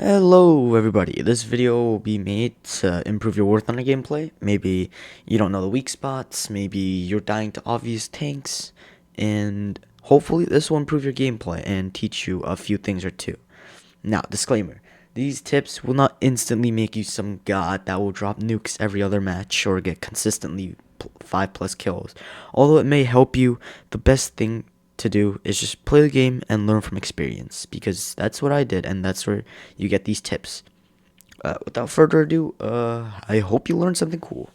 Hello everybody, this video will be made to improve your War Thunder gameplay. Maybe you don't know the weak spots, maybe you're dying to obvious tanks, and hopefully this will improve your gameplay and teach you a few things or two. Now, disclaimer, these tips will not instantly make you some god that will drop nukes every other match or get consistently 5+ kills. Although it may help you, the best thing to do is just play the game and learn from experience, because that's what I did and that's where you get these tips. Without further ado, I hope you learned something cool.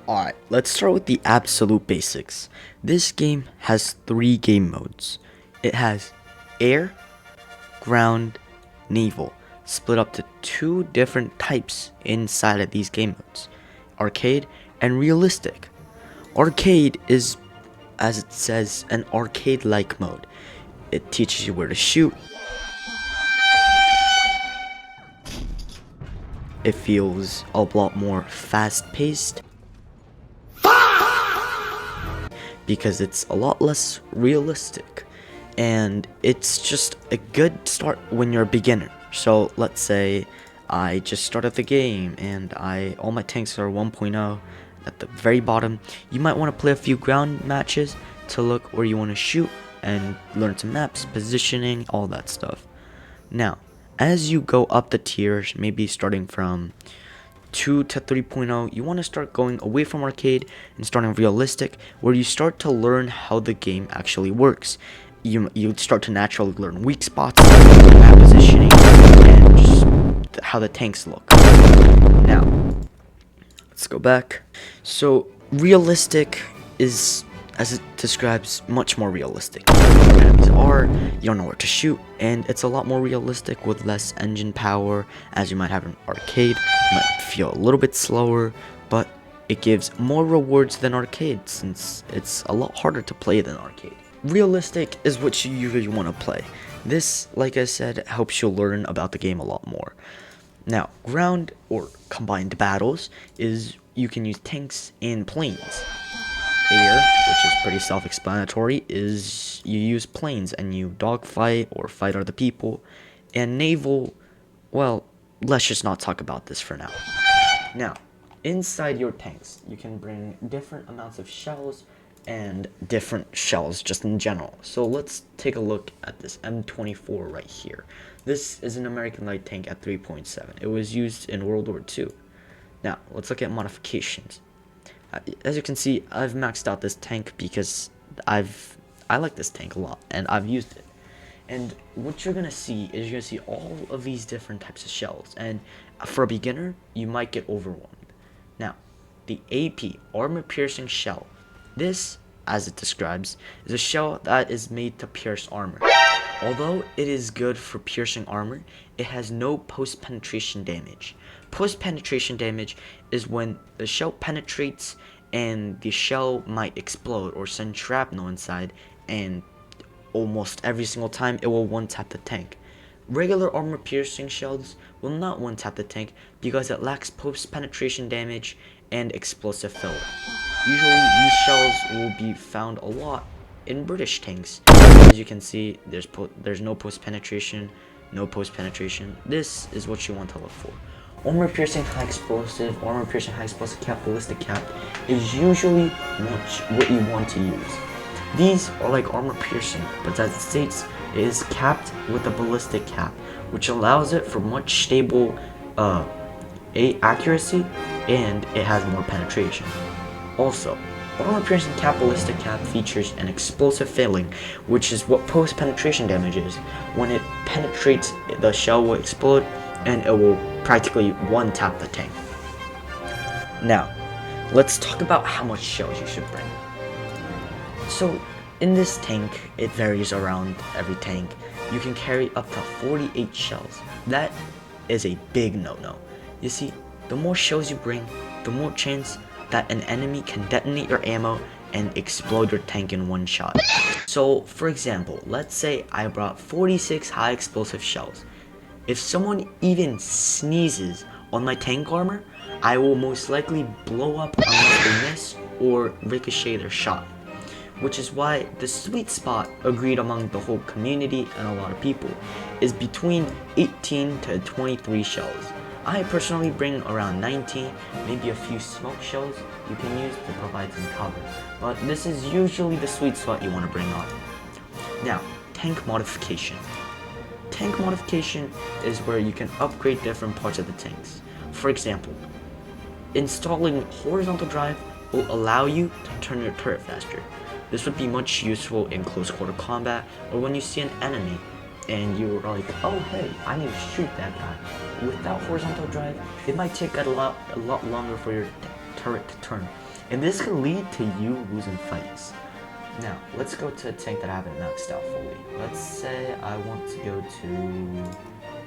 Alright, let's start with the absolute basics. This game has 3 game modes. It has air, ground, naval, split up to 2 different types inside of these game modes: arcade and realistic. Arcade is, as it says, an arcade-like mode. It teaches you where to shoot. It feels a lot more fast-paced because it's a lot less realistic, and it's just a good start when you're a beginner. So let's say I just started the game and all my tanks are 1.0 at the very bottom. You might want to play a few ground matches to look where you want to shoot and learn some maps, positioning, all that stuff. Now, as you go up the tiers, maybe starting from 2 to 3.0, you want to start going away from arcade and starting realistic, where you start to learn how the game actually works. You start to naturally learn weak spots, map positioning, and just how the tanks look. Now, let's go back. So, realistic is, as it describes, much more realistic. Where enemies are, you don't know where to shoot, and it's a lot more realistic with less engine power, as you might have in arcade. It might feel a little bit slower, but it gives more rewards than arcade, since it's a lot harder to play than arcade. Realistic is what you usually want to play. This, like I said, helps you learn about the game a lot more. Now, ground or combined battles is you can use tanks and planes. Air, which is pretty self-explanatory, is you use planes and you dogfight or fight other people. And naval, well, let's just not talk about this for now. Now, inside your tanks, you can bring different amounts of shells and different shells just in general. So let's take a look at this M24 right here. This is an American light tank at 3.7. It was used in World War II. Now, let's look at modifications. As you can see, I've maxed out this tank because I like this tank a lot and I've used it. And what you're gonna see is you're gonna see all of these different types of shells, and for a beginner, you might get overwhelmed. Now, the AP, armor piercing shell. This, as it describes, is a shell that is made to pierce armor. Although it is good for piercing armor, it has no post-penetration damage. Post-penetration damage is when the shell penetrates and the shell might explode or send shrapnel inside, and almost every single time it will one-tap the tank. Regular armor piercing shells will not one-tap the tank because it lacks post-penetration damage and explosive filler. Usually these shells will be found a lot in British tanks. As you can see, there's no post-penetration, no post-penetration. This is what you want to look for. Armor piercing high explosive cap, ballistic cap is usually what you want to use. These are like armor piercing, but as it states, it is capped with a ballistic cap, which allows it for much stable accuracy, and it has more penetration. Also, armor piercing cap, ballistic cap features an explosive filling, which is what post-penetration damage is. When it penetrates, the shell will explode and it will practically one-tap the tank. Now, let's talk about how much shells you should bring. So, in this tank, it varies around every tank. You can carry up to 48 shells. That is a big no-no. You see, the more shells you bring, the more chance that an enemy can detonate your ammo and explode your tank in one shot. So, for example, let's say I brought 46 high explosive shells. If someone even sneezes on my tank armor, I will most likely blow up unless they miss or ricochet their shot. which is why the sweet spot agreed among the whole community and a lot of people is between 18 to 23 shells. I personally bring around 19, maybe a few smoke shells you can use to provide some cover, but this is usually the sweet spot you want to bring on. Now, tank modification. Tank modification is where you can upgrade different parts of the tanks. For example, installing horizontal drive will allow you to turn your turret faster. This would be much useful in close quarter combat or when you see an enemy and you're like, oh hey, I need to shoot that guy. Without horizontal drive, it might take a lot longer for your turret to turn, and this could lead to you losing fights. Now, let's go to a tank that I haven't maxed out fully. Let's say I want to go to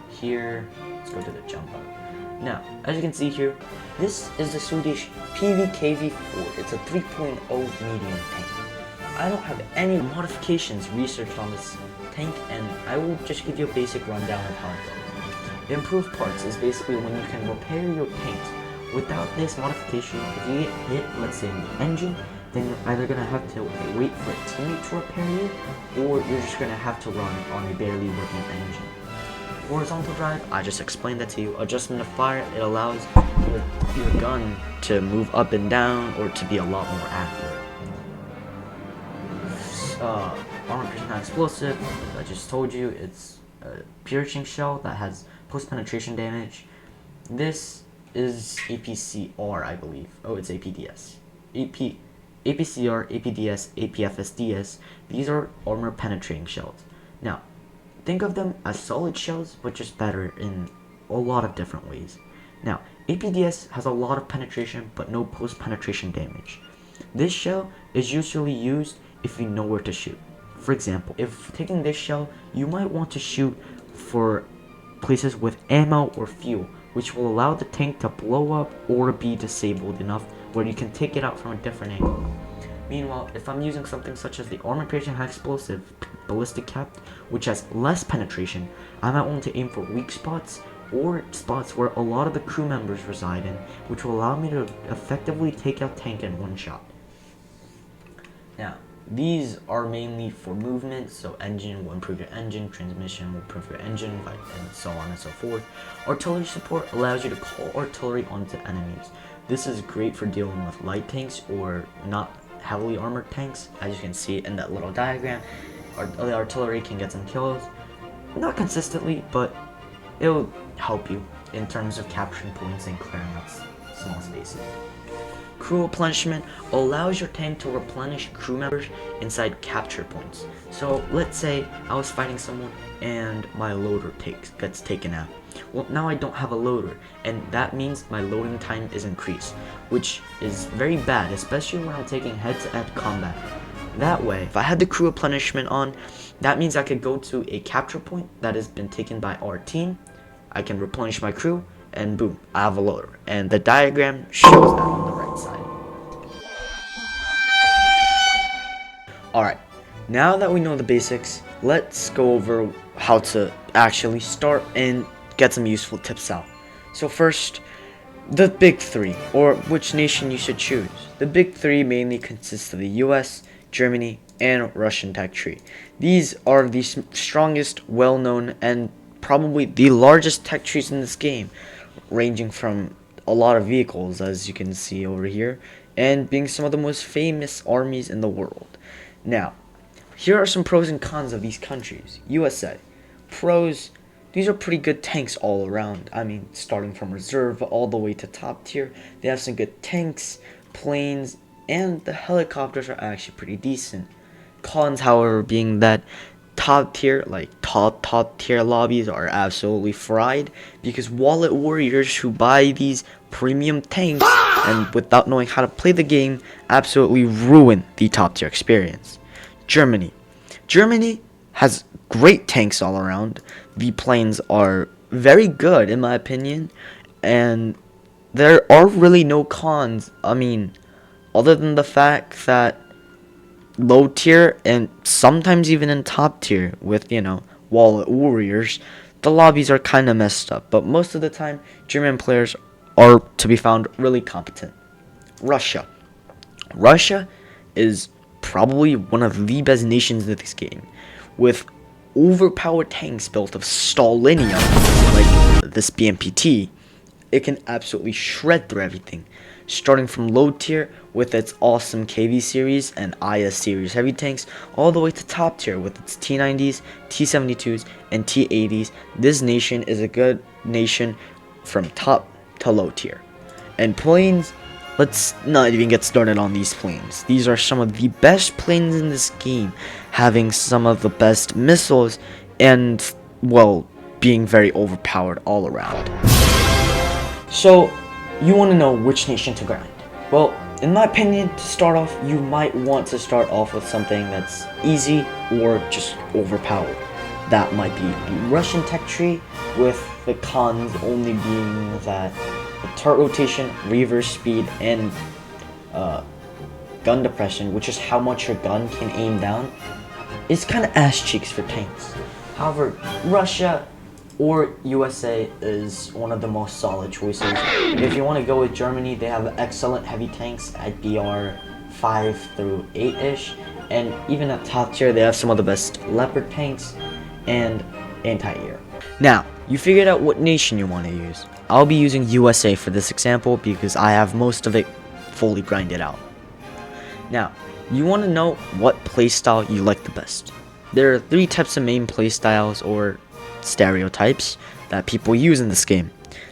here. Let's go to the jump up. Now, as you can see here, this is the Swedish PVKV4. It's a 3.0 medium tank. I don't have any modifications researched on this tank, and I will just give you a basic rundown of how it goes. Improved parts is basically when you can repair your tanks. Without this modification, if you get hit, let's say in the engine, then you're either going to have to wait for a teammate to repair you, or you're just going to have to run on a barely working engine. Horizontal drive, I just explained that to you. Adjustment of fire, it allows your gun to move up and down or to be a lot more accurate. Armor piercing explosive, I just told you, it's a piercing shell that has post-penetration damage. This is APCR, I believe. Oh, it's APDS. APCR, APDS, APFSDS, these are armor penetrating shells. Now, think of them as solid shells, but just better in a lot of different ways. Now, APDS has a lot of penetration, but no post-penetration damage. This shell is usually used if you know where to shoot. For example, if taking this shell, you might want to shoot for places with ammo or fuel, which will allow the tank to blow up or be disabled enough where you can take it out from a different angle. Meanwhile, if I'm using something such as the armor piercing explosive ballistic cap, which has less penetration, I might want to aim for weak spots or spots where a lot of the crew members reside in, which will allow me to effectively take out tank in one shot. Now, these are mainly for movement, so engine will improve your engine, transmission will improve your engine, and so on and so forth. Artillery support allows you to call artillery onto enemies. This is great for dealing with light tanks or not heavily armored tanks. As you can see in that little diagram, the artillery can get some kills. Not consistently, but it'll help you in terms of capturing points and clearing out small spaces. Crew replenishment allows your tank to replenish crew members inside capture points. So let's say I was fighting someone and my loader gets taken out. Well, now I don't have a loader, and that means my loading time is increased, which is very bad, especially when I'm taking head-to-head combat. That way, if I had the crew replenishment on, that means I could go to a capture point that has been taken by our team, I can replenish my crew, and boom, I have a loader. And the diagram shows that on the right side. Alright, now that we know the basics, let's go over how to actually start and get some useful tips out. So first, the big three, or which nation you should choose. The big three mainly consist of the US, Germany, and Russian tech tree. These are the strongest, well-known, and probably the largest tech trees in this game, ranging from a lot of vehicles, as you can see over here, and being some of the most famous armies in the world. Now, here are some pros and cons of these countries. USA. Pros, these are pretty good tanks all around. I mean, starting from reserve all the way to top tier, they have some good tanks, planes, and the helicopters are actually pretty decent. Cons, however, being that top tier lobbies are absolutely fried because wallet warriors who buy these premium tanks and without knowing how to play the game absolutely ruin the top tier experience. Germany has great tanks all around. The planes are very good in my opinion, and there are really no cons. I mean, other than the fact that low tier and sometimes even in top tier with, wallet warriors, the lobbies are kind of messed up, but most of the time German players are to be found really competent. Russia is probably one of the best nations in this game, with overpowered tanks built of Stalinium, like this BMPT. It can absolutely shred through everything, starting from low tier with its awesome KV series and IS series heavy tanks, all the way to top tier with its T90s, T72s, and T80s. This nation is a good nation from top to low tier. And planes, let's not even get started on these planes. These are some of the best planes in this game, having some of the best missiles and, well, being very overpowered all around. So, you want to know which nation to grind. Well, in my opinion, to start off, you might want to start off with something that's easy or just overpowered. That might be the Russian tech tree, with the cons only being that the turret rotation, reverse speed, and gun depression, which is how much your gun can aim down, is kind of ass cheeks for tanks. However, Russia or USA is one of the most solid choices. If you want to go with Germany, they have excellent heavy tanks at BR 5 through 8-ish, and even at top tier they have some of the best Leopard tanks and anti-air. Now, you figured out what nation you want to use. I'll be using USA for this example because I have most of it fully grinded out. Now, you want to know what playstyle you like the best. There are 3 types of main playstyles or stereotypes that people use in this game,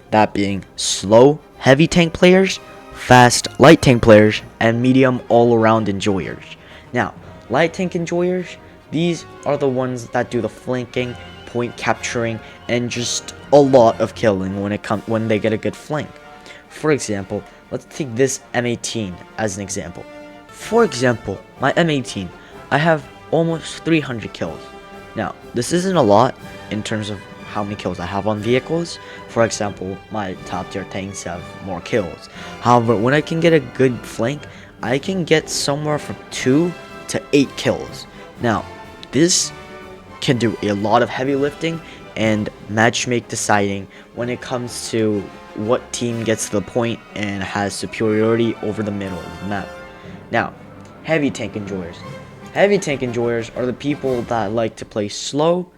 that being slow heavy tank players, fast light tank players, and medium all-around enjoyers. Now, light tank enjoyers, these are the ones that do the flanking, point capturing, and just a lot of killing when they get a good flank. For example, let's take this M18 as an example. For example, my M18, I have almost 300 kills. Now, this isn't a lot in terms of how many kills I have on vehicles. For example, my top tier tanks have more kills. However, when I can get a good flank, I can get somewhere from 2 to 8 kills. Now, this can do a lot of heavy lifting and matchmake deciding when it comes to what team gets to the point and has superiority over the middle of the map. Now, heavy tank enjoyers. Heavy tank enjoyers are the people that like to play slow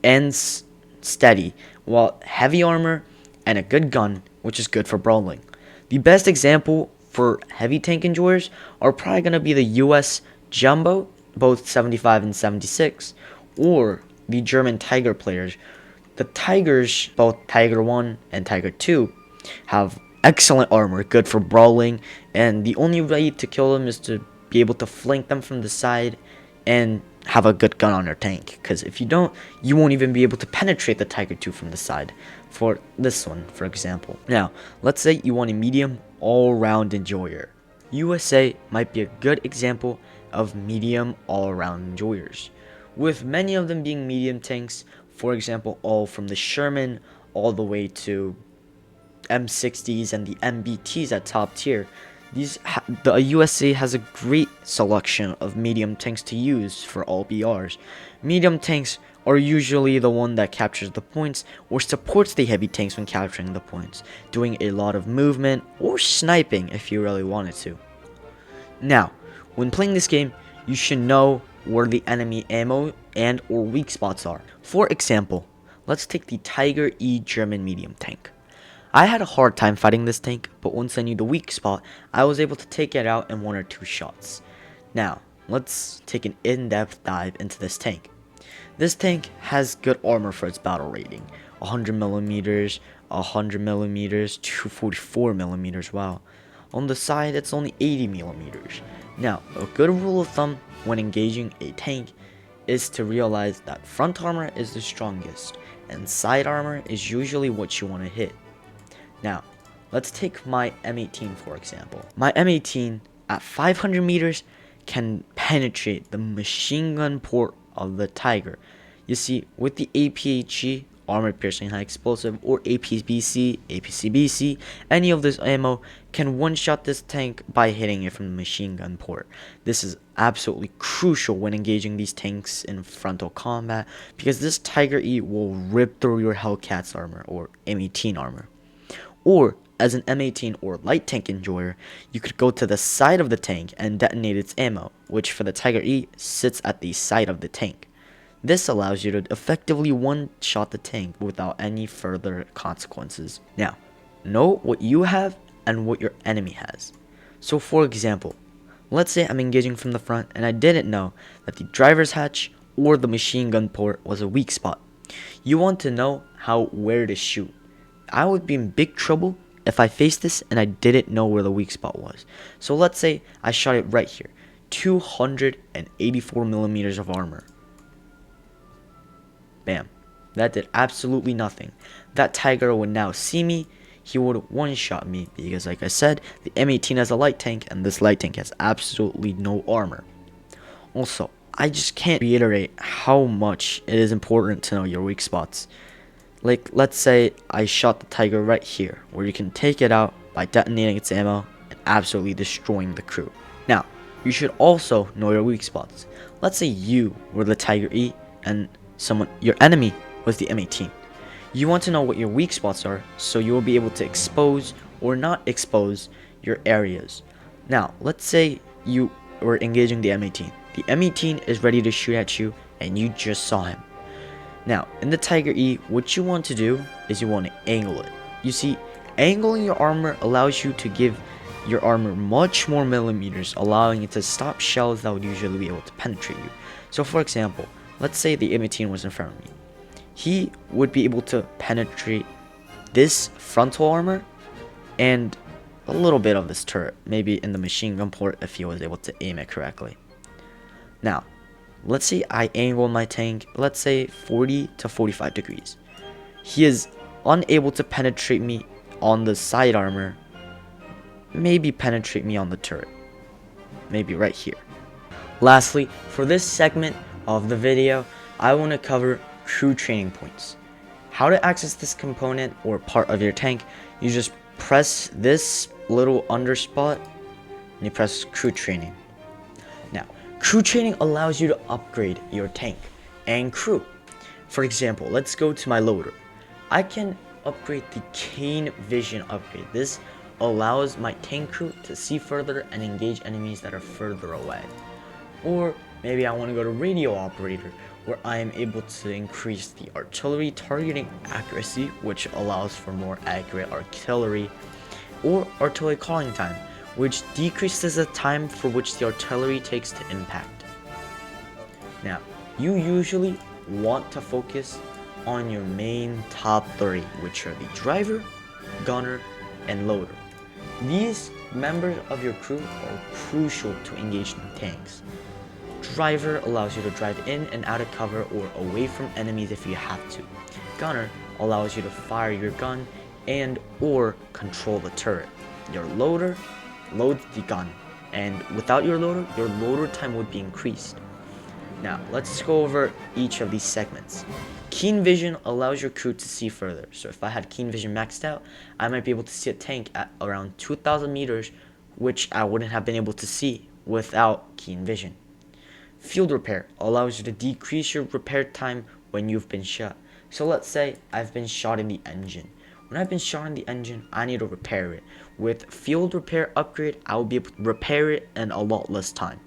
and steady, while heavy armor and a good gun, which is good for brawling. The best example for heavy tank enjoyers are probably going to be the US Jumbo, both 75 and 76, or the German Tiger players. The Tigers, both Tiger 1 and Tiger 2, have excellent armor, good for brawling, and the only way to kill them is to be able to flank them from the side and have a good gun on your tank, because if you don't, you won't even be able to penetrate the Tiger 2 from the side. For this one, for example. Now, let's say you want a medium all-round enjoyer. USA might be a good example of medium all-around enjoyers, with many of them being medium tanks. For example, all from the Sherman all the way to M60s and the MBTs at top tier. The USA has a great selection of medium tanks to use for all BRs. Medium tanks are usually the one that captures the points or supports the heavy tanks when capturing the points, doing a lot of movement or sniping if you really wanted to. Now, when playing this game, you should know where the enemy ammo and or weak spots are. For example, let's take the Tiger E German medium tank. I had a hard time fighting this tank, but once I knew the weak spot, I was able to take it out in 1 or 2 shots. Now, let's take an in-depth dive into this tank. This tank has good armor for its battle rating. 100mm, 100mm, 244mm, wow. On the side, it's only 80mm. Now, a good rule of thumb when engaging a tank is to realize that front armor is the strongest, and side armor is usually what you want to hit. Now, let's take my M18 for example. My M18 at 500 meters can penetrate the machine gun port of the Tiger. You see, with the APHE, Armored Piercing High Explosive, or APBC, APCBC, any of this ammo can one-shot this tank by hitting it from the machine gun port. This is absolutely crucial when engaging these tanks in frontal combat, because this Tiger E will rip through your Hellcat's armor, or M18 armor. Or, as an M18 or light tank enjoyer, you could go to the side of the tank and detonate its ammo, which for the Tiger E sits at the side of the tank. This allows you to effectively one-shot the tank without any further consequences. Now, know what you have and what your enemy has. So for example, let's say I'm engaging from the front and I didn't know that the driver's hatch or the machine gun port was a weak spot. You want to know where to shoot. I would be in big trouble if I faced this and I didn't know where the weak spot was. So let's say I shot it right here. 284 millimeters of armor. Bam. That did absolutely nothing. That Tiger would now see me. He would one-shot me because, like I said, the M18 has a light tank and this light tank has absolutely no armor. Also, I just can't reiterate how much it is important to know your weak spots. Like, let's say I shot the Tiger right here, where you can take it out by detonating its ammo and absolutely destroying the crew. Now, you should also know your weak spots. Let's say you were the Tiger E and your enemy was the M18. You want to know what your weak spots are so you will be able to expose or not expose your areas. Now, let's say you were engaging the M18. The M18 is ready to shoot at you and you just saw him. Now, in the Tiger E, what you want to do is you want to angle it. You see, angling your armor allows you to give your armor much more millimeters, allowing it to stop shells that would usually be able to penetrate you. So for example, let's say the M18 was in front of me. He would be able to penetrate this frontal armor and a little bit of this turret, maybe in the machine gun port if he was able to aim it correctly. Now, let's say I angle my tank, let's say 40 to 45 degrees. He is unable to penetrate me on the side armor, maybe penetrate me on the turret, maybe right here. Lastly, for this segment of the video, I want to cover crew training points. How to access this component or part of your tank, you just press this little under spot and you press crew training. Now, crew training allows you to upgrade your tank and crew. For example, let's go to my loader. I can upgrade the Keen Vision upgrade. This allows my tank crew to see further and engage enemies that are further away. Or maybe I want to go to radio operator, where I am able to increase the artillery targeting accuracy, which allows for more accurate artillery, or artillery calling time, which decreases the time for which the artillery takes to impact. Now, you usually want to focus on your main top three, which are the driver, gunner, and loader. These members of your crew are crucial to engage in tanks. Driver allows you to drive in and out of cover or away from enemies if you have to. Gunner allows you to fire your gun and or control the turret. Your loader loads the gun, and without your loader time would be increased. Now, let's go over each of these segments. Keen Vision allows your crew to see further. So if I had Keen Vision maxed out, I might be able to see a tank at around 2,000 meters, which I wouldn't have been able to see without Keen Vision. Field Repair allows you to decrease your repair time when you've been shot. So let's say I've been shot in the engine. When I've been shot in the engine, I need to repair it. With Field Repair upgrade, I will be able to repair it in a lot less time.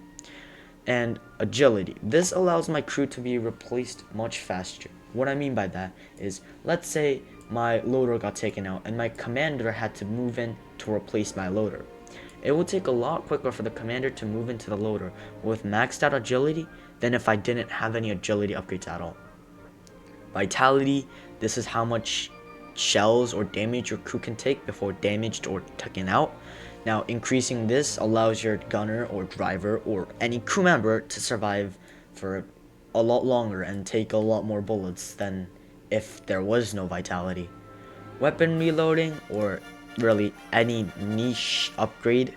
And Agility. This allows my crew to be replaced much faster. What I mean by that is, let's say my loader got taken out and my commander had to move in to replace my loader. It will take a lot quicker for the commander to move into the loader with maxed out agility than if I didn't have any agility upgrades at all. Vitality, this is how much shells or damage your crew can take before damaged or taken out. Now, increasing this allows your gunner or driver or any crew member to survive for a lot longer and take a lot more bullets than if there was no vitality. Weapon reloading, or really any niche upgrade,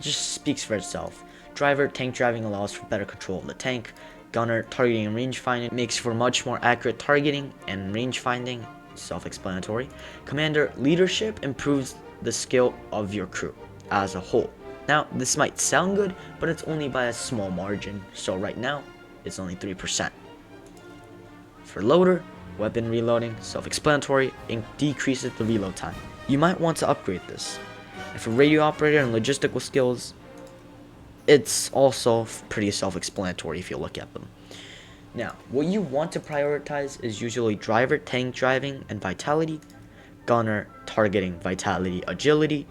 just speaks for itself. Driver, tank driving allows for better control of the tank. Gunner, targeting and range finding makes for much more accurate targeting and range finding, self-explanatory. Commander, leadership improves the skill of your crew as a whole. Now, this might sound good, but it's only by a small margin, so right now, it's only 3%. For loader, weapon reloading, self-explanatory, and decreases the reload time. You might want to upgrade this. And for radio operator and logistical skills, it's also pretty self-explanatory if you look at them. Now, what you want to prioritize is usually driver tank driving and vitality, gunner targeting vitality agility,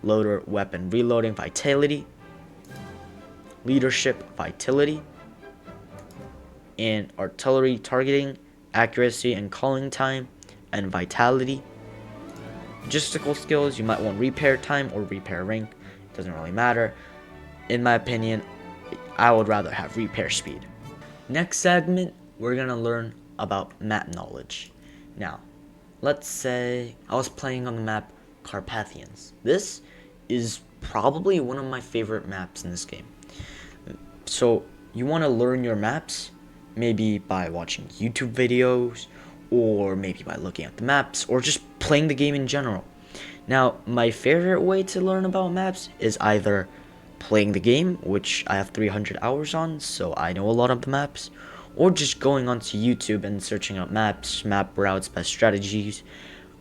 loader weapon reloading vitality, leadership vitality, and artillery targeting accuracy and calling time and vitality. Logistical skills, you might want repair time or repair rank. It doesn't really matter. In my opinion, I would rather have repair speed. Next segment, we're gonna learn about map knowledge. Now, let's say I was playing on the map Carpathians. This is probably one of my favorite maps in this game. So you want to learn your maps, maybe by watching YouTube videos, or maybe by looking at the maps, or just playing the game in general. Now, my favorite way to learn about maps is either playing the game, which I have 300 hours on, so I know a lot of the maps, or just going onto YouTube and searching out maps, map routes, best strategies.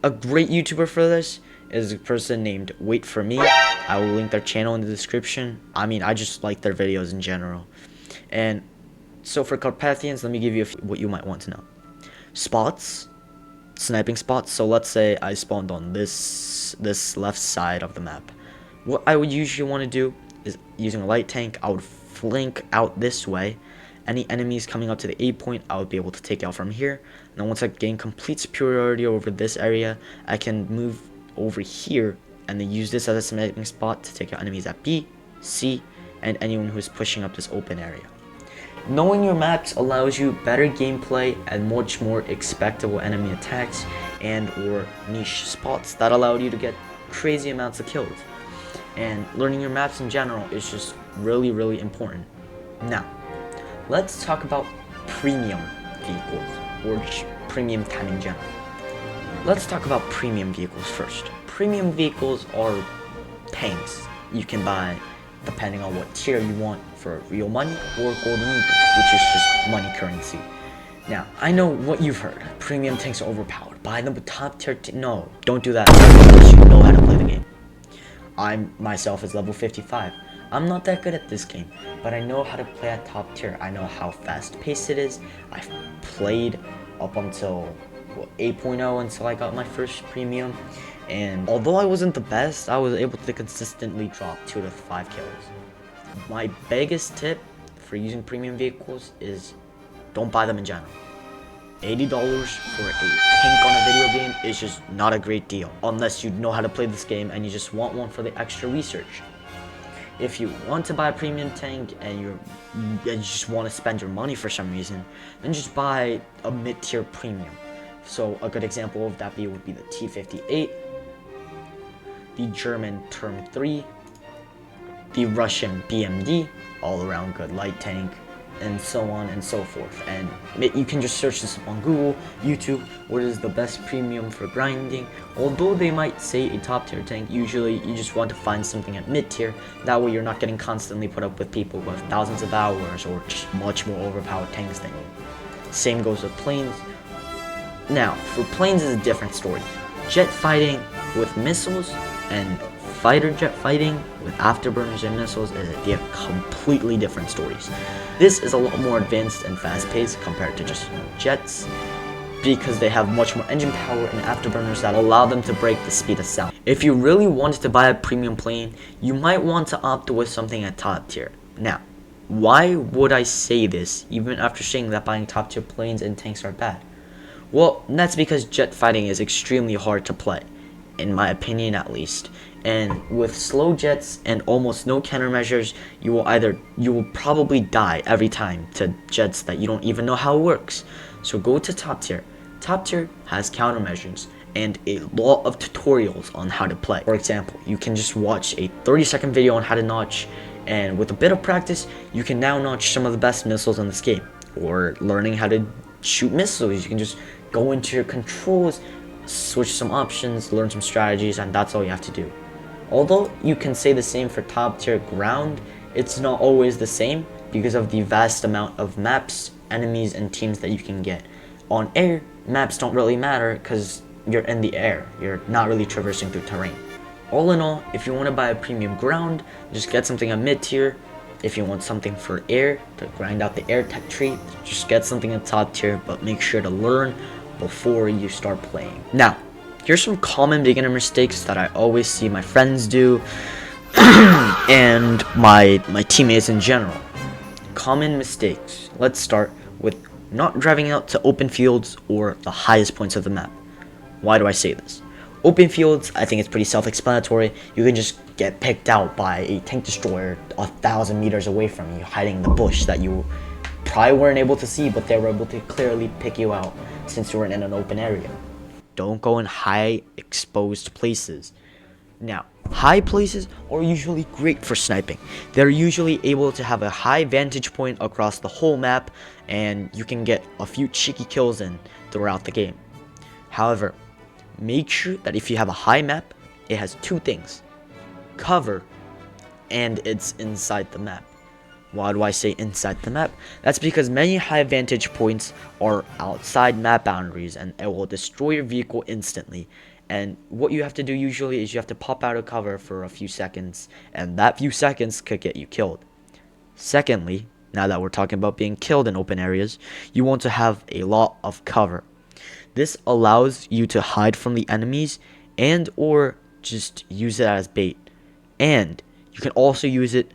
A great YouTuber for this is a person named Wait For Me. I will link their channel in the description. I mean, I just like their videos in general. And so for Carpathians, let me give you what you might want to know. Spots, sniping spots. So let's say I spawned on this left side of the map. What I would usually want to do is, using a light tank, I would flank out this way. Any enemies coming up to the A point, I would be able to take out from here. And then once I gain complete superiority over this area, I can move over here and then use this as a sniping spot to take out enemies at B, C, and anyone who's pushing up this open area. Knowing your maps allows you better gameplay and much more expectable enemy attacks and or niche spots that allow you to get crazy amounts of kills. And learning your maps in general is just really, really important. Now, let's talk about premium vehicles, or premium time in general. Let's talk about premium vehicles first. Premium vehicles are tanks you can buy depending on what tier you want for real money or golden eagles, which is just money currency. Now, I know what you've heard. Premium tanks are overpowered. Buy them with top tier. No, don't do that unless you know how to play the game. I myself is level 55. I'm not that good at this game, but I know how to play at top tier. I know how fast paced it is. I've played up until 8.0 until I got my first premium, and although I wasn't the best, I was able to consistently drop 2 to 5 kills. My biggest tip for using premium vehicles is don't buy them in general. $80 for a tank on a video game is just not a great deal unless you know how to play this game and you just want one for the extra research. If you want to buy a premium tank and you just want to spend your money for some reason, then just buy a mid-tier premium. So a good example of that would be the T-58, the German Term 3, the Russian BMD, all around good light tank, and so on and so forth. And you can just search this up on Google, YouTube, what is the best premium for grinding. Although they might say a top tier tank, usually you just want to find something at mid tier. That way you're not getting constantly put up with people with thousands of hours or just much more overpowered tanks than you. Same goes with planes. Now, for planes is a different story. Jet fighting with missiles and fighter jet fighting with afterburners and missiles is completely different stories. This is a lot more advanced and fast-paced compared to just jets, because they have much more engine power and afterburners that allow them to break the speed of sound. If you really wanted to buy a premium plane, you might want to opt with something at top tier. Now, why would I say this even after saying that buying top tier planes and tanks are bad? Well, that's because jet fighting is extremely hard to play, in my opinion at least. And with slow jets and almost no countermeasures, you will probably die every time to jets that you don't even know how it works. So go to top tier. Top tier has countermeasures and a lot of tutorials on how to play. For example, you can just watch a 30-second video on how to notch, and with a bit of practice, you can now notch some of the best missiles in this game. Or learning how to shoot missiles, you can just go into your controls, switch some options, learn some strategies, and that's all you have to do. Although you can say the same for top tier ground, it's not always the same because of the vast amount of maps, enemies, and teams that you can get. On air, maps don't really matter because you're in the air. You're not really traversing through terrain. All in all, if you want to buy a premium ground, just get something at mid-tier. If you want something for air, to grind out the air tech tree, just get something at top tier, but make sure to learn before you start playing. Now, here's some common beginner mistakes that I always see my friends do and my teammates in general. Common mistakes. Let's start with not driving out to open fields or the highest points of the map. Why do I say this? Open fields, I think it's pretty self-explanatory. You can just get picked out by a tank destroyer 1,000 meters away from you, hiding in the bush that you probably weren't able to see, but they were able to clearly pick you out since you were in an open area. Don't go in high exposed places. Now, high places are usually great for sniping. They're usually able to have a high vantage point across the whole map, and you can get a few cheeky kills in throughout the game. However, make sure that if you have a high map, it has two things: cover, and it's inside the map. Why do I say inside the map? That's because many high vantage points are outside map boundaries and it will destroy your vehicle instantly. And what you have to do usually is you have to pop out of cover for a few seconds, and that few seconds could get you killed. Secondly, now that we're talking about being killed in open areas, you want to have a lot of cover. This allows you to hide from the enemies and or just use it as bait. And you can also use it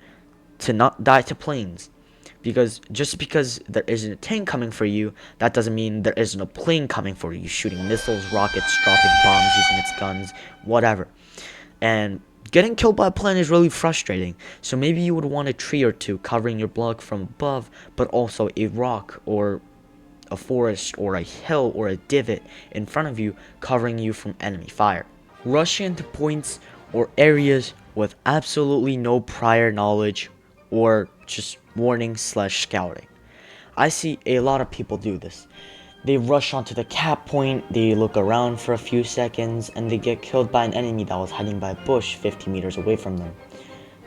to not die to planes, because just because there isn't a tank coming for you, that doesn't mean there isn't a plane coming for you, shooting missiles, rockets, dropping bombs, using its guns, whatever. And getting killed by a plane is really frustrating, so maybe you would want a tree or two covering your block from above, but also a rock or a forest or a hill or a divot in front of you covering you from enemy fire. Rushing into points or areas with absolutely no prior knowledge or just warning / scouting. I see a lot of people do this. They rush onto the cap point, they look around for a few seconds, and they get killed by an enemy that was hiding by a bush 50 meters away from them.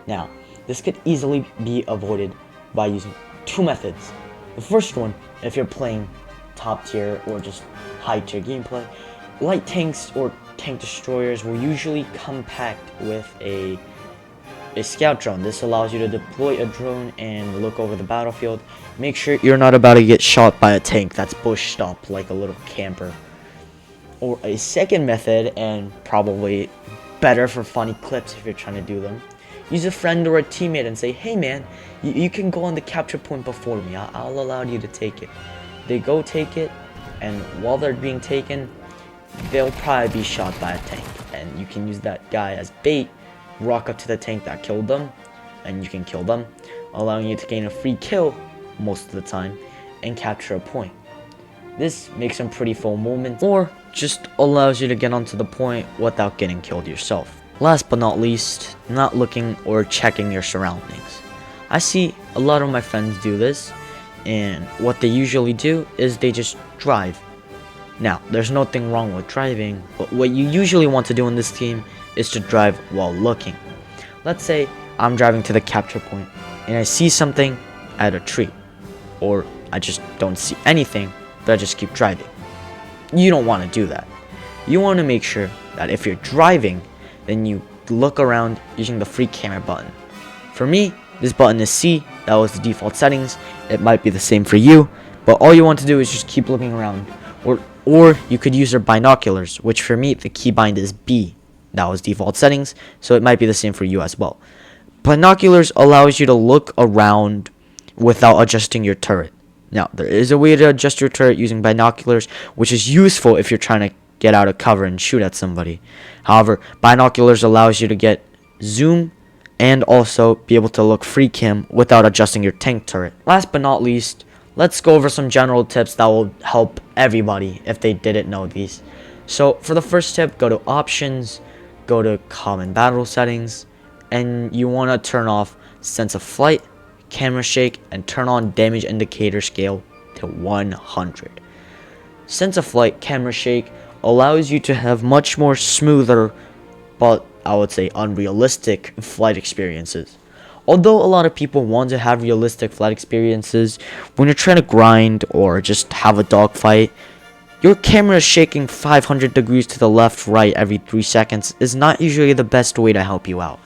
Now, this could easily be avoided by using two methods. The first one, if you're playing top tier or just high tier gameplay, light tanks or tank destroyers will usually come packed with a scout drone. This allows you to deploy a drone and look over the battlefield. Make sure you're not about to get shot by a tank that's bushed up like a little camper. Or a second method, and probably better for funny clips if you're trying to do them, use a friend or a teammate and say, hey man, you can go on the capture point before me, I'll allow you to take it. They go take it, and while they're being taken, they'll probably be shot by a tank, and you can use that guy as bait, walk up to the tank that killed them, and you can kill them, allowing you to gain a free kill most of the time and capture a point. This makes some pretty full moments, or just allows you to get onto the point without getting killed yourself. Last but not least, not looking or checking your surroundings. I see a lot of my friends do this, and what they usually do is they just drive. Now, there's nothing wrong with driving, but what you usually want to do in this game is to drive while looking. Let's say I'm driving to the capture point and I see something at a tree, or I just don't see anything, but I just keep driving. You don't want to do that. You want to make sure that if you're driving, then you look around using the free camera button. For me, this button is C. That was the default settings. It might be the same for you, but all you want to do is just keep looking around. Or you could use your binoculars, which for me the keybind is B. That was default settings, so it might be the same for you as well. Binoculars allows you to look around without adjusting your turret. Now, there is a way to adjust your turret using binoculars, which is useful if you're trying to get out of cover and shoot at somebody. However, binoculars allows you to get zoom and also be able to look free cam without adjusting your tank turret. Last but not least, let's go over some general tips that will help everybody if they didn't know these. So for the first tip, go to options, go to common battle settings, and you want to turn off sense of flight, camera shake, and turn on damage indicator scale to 100. Sense of flight, camera shake allows you to have much more smoother, but I would say unrealistic flight experiences. Although a lot of people want to have realistic flight experiences, when you're trying to grind or just have a dogfight, Your camera shaking 500 degrees to the left, right every 3 seconds is not usually the best way to help you out.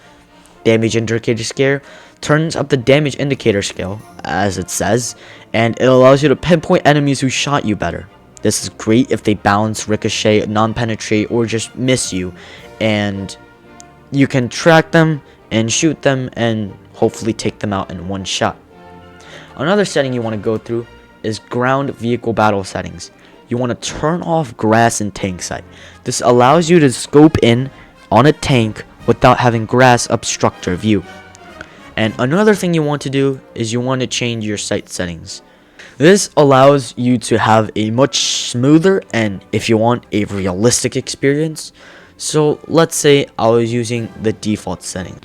Damage indicator scale turns up the damage indicator scale, as it says, and it allows you to pinpoint enemies who shot you better. This is great if they bounce, ricochet, non-penetrate, or just miss you, and you can track them and shoot them and hopefully take them out in one shot. Another setting you want to go through is ground vehicle battle settings. You want to turn off grass and tank sight. This allows you to scope in on a tank without having grass obstruct your view. And another thing you want to do is you want to change your sight settings. This allows you to have a much smoother and, if you want, a realistic experience. So let's say I was using the default setting.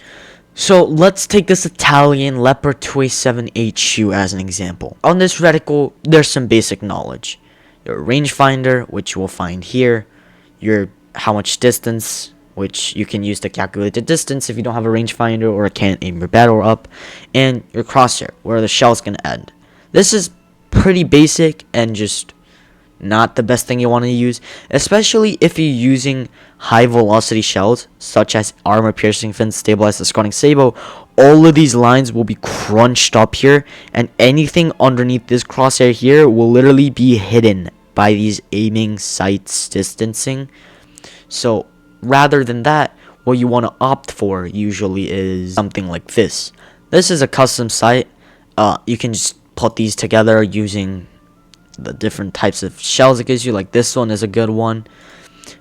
So let's take this Italian Leopard 2A7 HU as an example. On this reticle, there's some basic knowledge. Your rangefinder, which you will find here. Your how much distance, which you can use to calculate the distance if you don't have a rangefinder or can't aim your barrel up. And your crosshair, where the shell's going to end. This is pretty basic and just not the best thing you want to use, especially if you're using high velocity shells such as armor piercing fins, stabilized discarding sabo. All of these lines will be crunched up here, and anything underneath this crosshair here will literally be hidden by these aiming sights distancing. So rather than that, what you want to opt for usually is something like this. This is a custom sight. You can just put these together using the different types of shells it gives you. Like this one is a good one,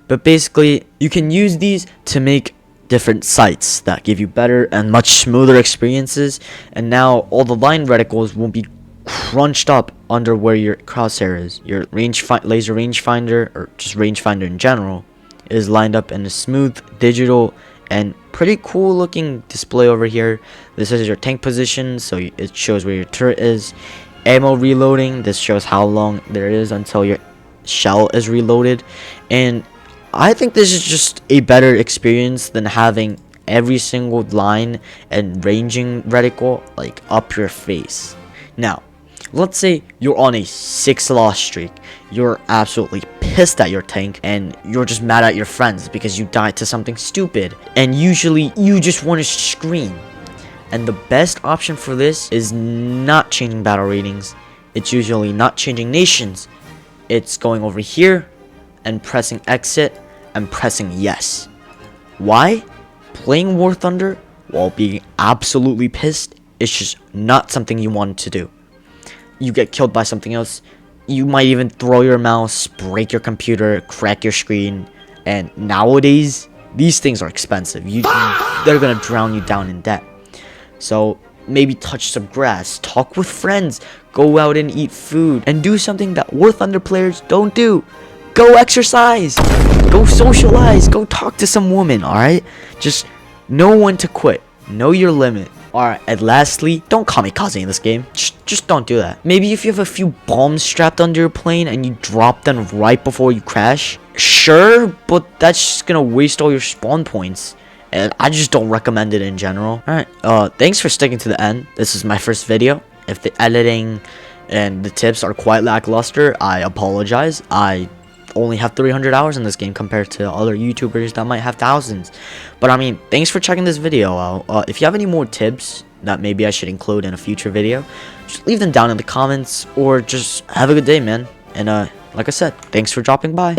but basically you can use these to make different sights that give you better and much smoother experiences. And now all the line reticles will be crunched up under where your crosshair is. Your laser rangefinder, or just rangefinder in general, is lined up in a smooth digital and pretty cool looking display over here. This is your tank position, so it shows where your turret is. Ammo reloading, this shows how long there is until your shell is reloaded. And I think this is just a better experience than having every single line and ranging reticle like up your face. Now, let's say you're on a 6-loss streak. You're absolutely pissed at your tank and you're just mad at your friends because you died to something stupid, and usually you just want to scream. And the best option for this is not changing battle ratings. It's usually not changing nations. It's going over here and pressing exit and pressing yes. Why? Playing War Thunder while being absolutely pissed is just not something you want to do. You get killed by something else. You might even throw your mouse, break your computer, crack your screen. And nowadays, these things are expensive. They're gonna drown you down in debt. So maybe touch some grass, talk with friends, go out and eat food, and do something that War Thunder players don't do. Go exercise, go socialize, go talk to some woman, alright? Just know when to quit, know your limit. Alright, and lastly, don't kamikaze in this game. Just don't do that. Maybe if you have a few bombs strapped under your plane and you drop them right before you crash, sure, but that's just gonna waste all your spawn points. And I just don't recommend it in general. Alright, thanks for sticking to the end. This is my first video. If the editing and the tips are quite lackluster, I apologize. I only have 300 hours in this game compared to other YouTubers that might have thousands. But I mean, thanks for checking this video out. If you have any more tips that maybe I should include in a future video, just leave them down in the comments, or just have a good day, man. And like I said, thanks for dropping by.